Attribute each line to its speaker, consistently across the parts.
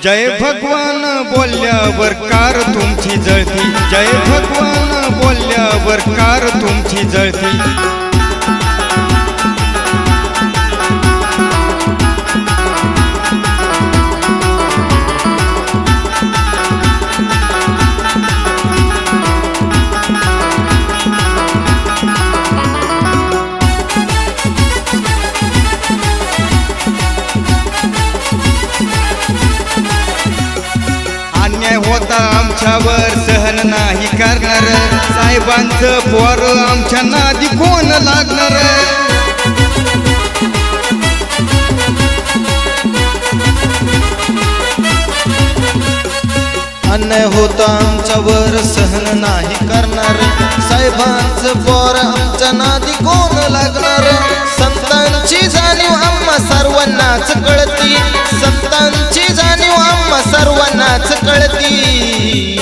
Speaker 1: जय भगवान बोलल्यावर कार तुमची जळती, जय भगवान बोलल्यावर कार तुमची जळती। अन्याय होता आमच्यावर सहन नाही करणार, साहेबांचं पोर आमच्या नादी कोण लागणार।
Speaker 2: अन्याय होता आमच्यावर सहन नाही करणार, साहेबांचं पोर आमच्या नादी कोण लागणार। संतांची जाणीव आम्हा सर्वांनाच कळती, संतांची जाणीव आम्हा सर्वांनाच कळती।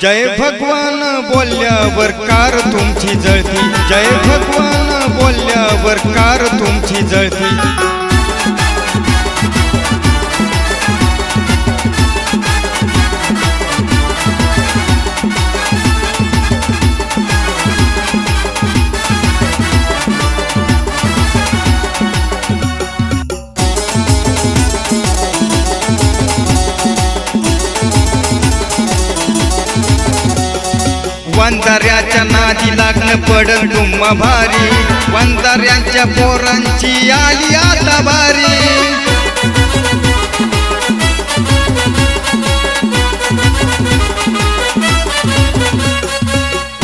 Speaker 1: जय भगवान बोलल्यावर कार तुमची जळती, जय भगवान बोलल्यावर कार तुमची जळती। वंजाऱ्याच्या नादी लागणं पडल तुम्हा भारी, वंजाऱ्यांच्या पोरांची आली आता बारी।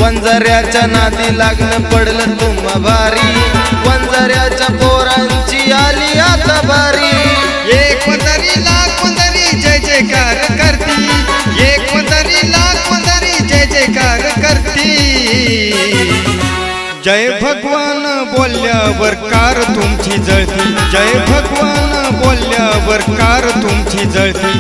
Speaker 2: वंजाऱ्याच्या नादी लागणं पडलं तुम्हा भारी, वंजाऱ्याच्या पोरांची आली आता बारी।
Speaker 1: एक वंजारी लाख वंजारी जय जयकार करती, एक वंजारी लाख वंजारी जय जयकार करती। जय भगवान बोलल्यावर कार तुमची जळती, जय भगवान बोलल्यावर कार तुमची जळती।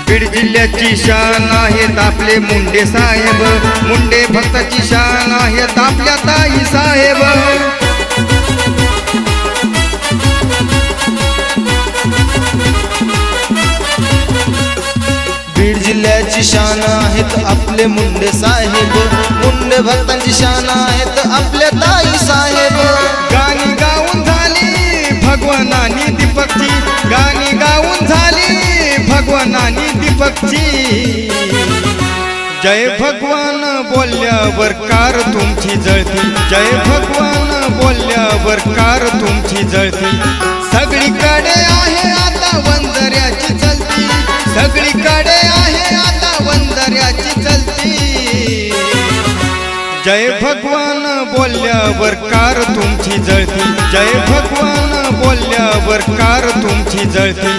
Speaker 1: बीड जिल्ह्याची शान आहेत आपले मुंडे साहेब, मुंडे भक्ताची शान आहेत आपल्या ताई साहेब।
Speaker 2: बीड जिल्ह्याची शान आहेत आपले मुंडे साहेब, मुंडे भक्तांची शान आहेत आपल्या ताई साहेब।
Speaker 1: गाणी गाऊन झाली भगवानानी दीपकची, गाणी गाऊन झाली भगवानानी दीपकची। जय भगवान बोलल्यावर कार तुमची जळती, जय भगवान बोलल्यावर कार तुमची जळती। सगळीकडे आहे आता वंजाऱ्याची चलती, सगळीकडे आहे आता वंजाऱ्याची चलती। जय भगवान बोलल्यावर कार तुमची जळती, जय भगवान बोलल्यावर कार तुमची जळती।